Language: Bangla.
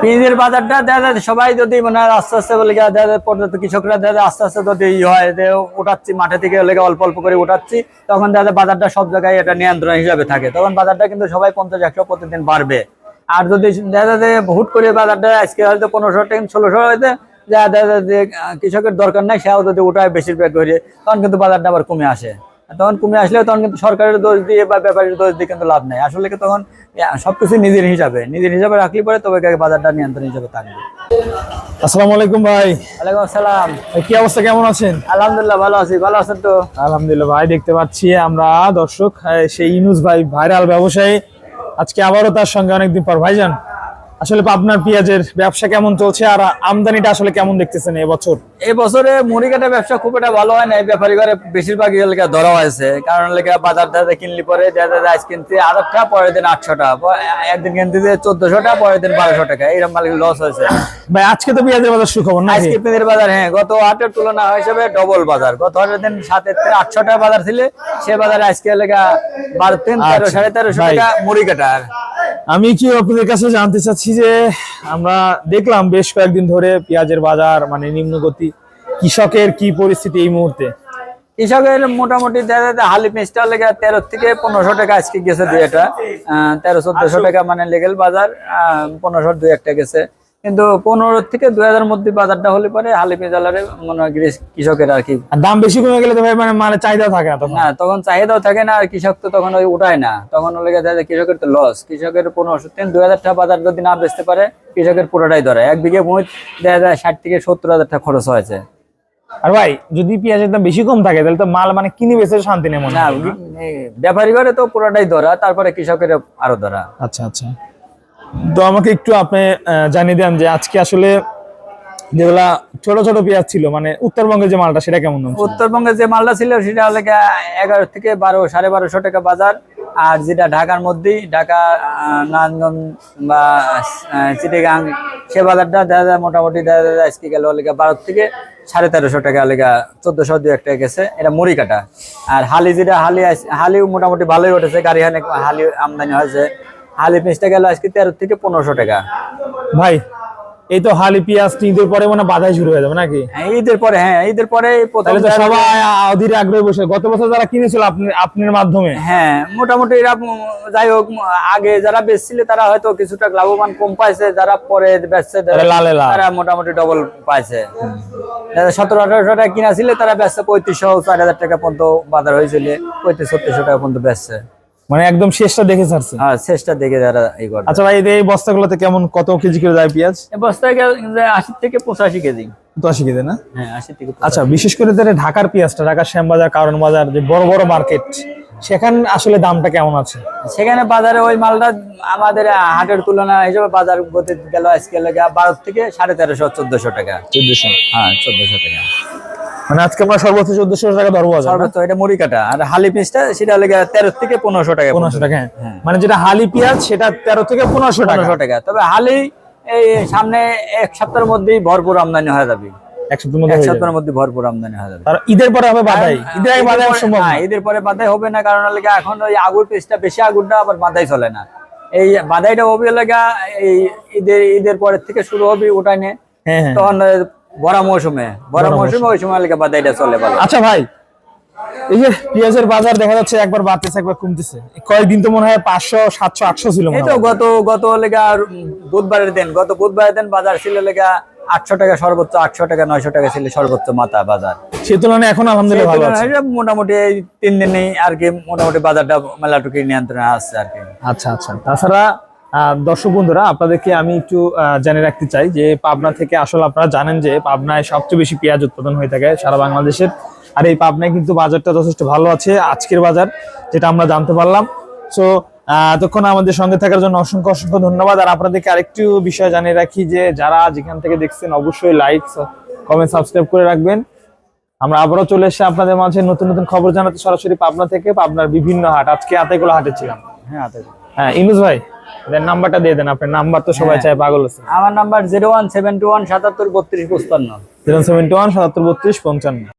পেঁয়াজের বাজারটা দেখা যায় সবাই যদি মানে আস্তে আস্তে বলে কৃষকরা দেখা যায় আস্তে আস্তে যদি হয় যে উঠাচ্ছি মাঠে থেকে অল্প অল্প করে উঠাচ্ছি, তখন দেখা যায় বাজারটা সব জায়গায় এটা নিয়ন্ত্রণ হিসাবে থাকে, তখন বাজারটা কিন্তু সবাই 50-100 প্রতিদিন বাড়বে। আর যদি দেখা যায় হুট করে বাজারটা আজকে হয়তো 1500 টাকা 1600 হয়তো যা দেখা যায় যে কৃষকের দরকার নাই সেও যদি উঠায় বেশিরভাগ করে, তখন কিন্তু বাজারটা আবার কমে আসে। তখন কমে আসলে তখন কিন্তু সরকারের দোষ দিয়ে বা ব্যাপারীর দোষ দিয়ে কিন্তু লাভ নাই। আসলে কি তখন সবকিছু নিজের হিসাবে রাখলে পরে তবে বাজারটা নিয়ন্ত্রণ হিসাবে থাকবে। আসসালামু আলাইকুম ভাই। ওয়ালাইকুম আসসালাম। কি অবস্থা, কেমন আছেন? আলহামদুলিল্লাহ ভালো আছি। ভালো আছেন তো? আলহামদুলিল্লাহ ভাই। দেখতে পাচ্ছি আমরা দর্শক সেই ইউনুস ভাই ভাইরাল ব্যবসায়ী, আজকে আবারও তার সঙ্গে অনেকদিন পর। ভাইজান, আসলে আপনার পেঁয়াজের ব্যবসা কেমন চলছে আর আমদানিটা আসলে কেমন দেখতেছেন এবছর? এই বছরে মুড়ি কাটা ব্যবসা খুব একটা ভালো হয় না, এই ব্যাপারী ঘরে বেশিরভাগ এলাকা ধরা হয়েছে। কারণ বাজার দাদা কিনলি পরে আজ কিনতে 1000 টাকা, পরের দিন 800 টাকা, একদিন কিনতে 1400 টাকা, পরের দিন 1200 টাকা, এইরকম মালিক লস হয়েছে। ভাই আজকে তো পেঁয়াজের বাজার সুখবর না? আজকে পেঁয়াজের বাজার হ্যাঁ গত হাটের তুলনা হিসেবে ডবল বাজার। গত হাটের দিন 700-800 টাকা বাজার ছিল, সে বাজারে আজকে এলাকা 1300-1350 টাকা মুড়ি কাটা। আমি কি আপনাদের কাছে জানতে চাচ্ছি যে আমরা দেখলাম বেশ কয়েকদিন ধরে পেঁয়াজের বাজার মানে নিম্নগতি, কৃষকের কি পরিস্থিতি এই মুহূর্তে? কৃষকের মোটামুটি হালি পেঁয়াজটা লেগে 13 থেকে 1500 টাকা আজকে গেছে, দুই একটা 1300-1400 টাকা মানে লেগেল বাজার, 1500 দুই একটা গেছে। কিন্তু 15 থেকে 2000 মধ্যে বাজারটা হলে পরে হালি পেঁয়াজ মনে হয় কৃষকের আর কি দাম বেশি কমে গেলে তো ভাই মানে চাহিদা থাকে না তখন। না, তখন চাহিদাও থাকে না, আর কৃষক তো তখন ওই উঠায় না, তখন কৃষকের তো লস। কৃষকের 1500 থেকে 2000 টাকা বাজার যদি না বেচতে পারে, কৃষকের পুরোটাই ধরে। 1 বিঘে ভূমি দেখা যায় 60 থেকে 70,000 টাকা খরচ হয়েছে। আর ভাই যদি পেঁয়াজের দাম বেশি কম থাকে তাহলে তো মাল মানে কিনে বেচে শান্তি নেই মনে না, হয়। ব্যাপারী ঘরে তো পুরোটাই ধরা, তারপরে কৃষকের আরো ধরা। আচ্ছা আচ্ছা, তো আমাকে একটু আপনি জানিয়ে দেন যে আজকে আসলে যেগুলা ছোট ছোট পেঁয়াজ ছিল মানে উত্তরবঙ্গের যে মালটা সেটা কেমন? উত্তরবঙ্গে যে মালটা ছিল সেটা হলে 11 থেকে 12-1250 টাকা বাজার। আর যেটা ঢাকার মধ্যেই, ঢাকা, নারায়ণগঞ্জ বা চিটাগাং, সে বাজারটা দেখা যায় মোটামুটি দেখা যায় আজকে গেল 12 থেকে 1350 টাকা, 1400 দুই একটা গেছে। এটা মুড়ি কাটা। আর হালি যেটা হালি মোটামুটি ভালোই উঠেছে, গাড়ি হালি আমদানি হয়েছে। হালি পেঁয়াজটা গেল আজকে 13 থেকে 1500 টাকা। ভাই এই তো হালি পেঁয়াজ ঈদের পরে মানে বাধাই শুরু হয়ে যাবে নাকি? ঈদের পরে, হ্যাঁ ঈদের পরে সবাই অধীরে আগ্রহে বসে। গত বছর যারা কিনেছিল আপনার মাধ্যমে, হ্যাঁ মোটামুটি এরা যাই হোক, আগে যারা বেচছিল তারা হয়তো কিছুটা লাভবান কম পাইছে, যারা পরে বেচছে তারা মোটামুটি ডবল পাইছে। 1700-1800 টাকা কিনা ছিল, তারা বেচছে 3500-4000 টাকা পর্যন্ত বাজার হয়েছিল, 3500-3600 টাকা পর্যন্ত বেচছে। মানে একদম শেষটা দেখে ছাড়ছে। হ্যাঁ, শেষটা দেখে যারা এই করে। আচ্ছা ভাই, এই বস্তাগুলোতে কেমন কত কেজি করে যায় পেঁয়াজ? এই বস্তায় 80 থেকে 85 কেজি। 80 কেজি না? হ্যাঁ 80 থেকে 85। আচ্ছা, বিশেষ করে ঢাকার পেঁয়াজটা, ঢাকার শ্যামবাজার, কারণ বাজার, যে বড় বড় মার্কেট, সেখানে আসলে দামটা কেমন আছে? সেখানে বাজারে ওই মালটা আমাদের হাটের তুলনা হিসেবে বাজার গতি গেল আজকে 12 থেকে 1350-1400 টাকা। 1400? হ্যাঁ 1400 টাকা। মানে আজকে আমরা সর্বোচ্চ 1400 টাকা ধরবো সর্বোচ্চ। এটা মুড়ি কাটা। আর হালি পেঁয়াজটা সেটা 13 থেকে 1500 টাকা। 1500 টাকা, হ্যাঁ। মানে যেটা হালি পেঁয়াজ সেটা 13 থেকে 1500 টাকা। তবে হালি এই সামনে এক সপ্তাহের মধ্যেই ভরপুর আমদানি হয়ে যাবে। এক সপ্তাহের মধ্যে ভরপুর আমদানি হয়ে যাবে। আর ঈদের পরে হবে বাধাই? ঈদের আগে বাধাই সম্ভব না? ঈদের পরে বাধাই হবে না, কারণ এখন ওই আগুর পেঁয়াজটা বেশি, আগুরটা আবার বাধাই চলে না। এই বাধাইটা হবে এই ঈদের পরের থেকে শুরু হবে ওটাই নিয়ে। তখন বড় মৌসুমে ওই সময় বাদাইটা চলে ভালো। আচ্ছা ভাই, এই যে পেঁয়াজের বাজার দেখা যাচ্ছে একবার বাড়তেছে একবার কমতেছে, কয়েকদিন তো মনে হয় 500, 700, 800 ছিল। এই তো গত বুধবারের দিন বাজার ছিল 800 টাকা সর্বোচ্চ, 800 টাকা 900 টাকা ছিল সর্বোচ্চ মাথা বাজার। সেই তুলনায় এখন আলহামদুলিল্লাহ ভালো আছে মোটামুটি। এই 3 দিনেই আর কি মোটামুটি বাজারটা মেলাটুকু নিয়ন্ত্রণে আসছে আর কি। আচ্ছা আচ্ছা, তাছাড়া দর্শক বন্ধুরা আপনাদেরকে আমি একটু জানিয়ে রাখতে চাই যে পাবনা থেকে আসলে আপনারা জানেন যে পাবনায় সবচেয়ে বেশি পেঁয়াজ উৎপাদন হয়ে থাকে সারা বাংলাদেশের। আর এই পাবনায় কিন্তু বাজারটা যথেষ্ট ভালো আছে, আজকের বাজার যেটা আমরা জানতে পারলাম। সো এতক্ষণ আমাদের সঙ্গে থাকার জন্য অসংখ্য অসংখ্য ধন্যবাদ। আর আপনাদেরকে আরেকটু বিষয় জানিয়ে রাখি যে যারা যেখান থেকে দেখছেন অবশ্যই লাইক, কমেন্ট, সাবস্ক্রাইব করে রাখবেন। আমরা আবারও চলে এসে আপনাদের মাঝে নতুন নতুন খবর জানাতে সরাসরি পাবনা থেকে, পাবনার বিভিন্ন হাট। আজকে আতাইকুলা হাটে ছিলাম। হ্যাঁ ইউনুস ভাই, নাম্বারটা দিয়ে দেন। আপনার নাম্বার তো সবাই চায়, পাগল আছে। আমার নাম্বার 01721 77 32 55। 01721 77 32 55।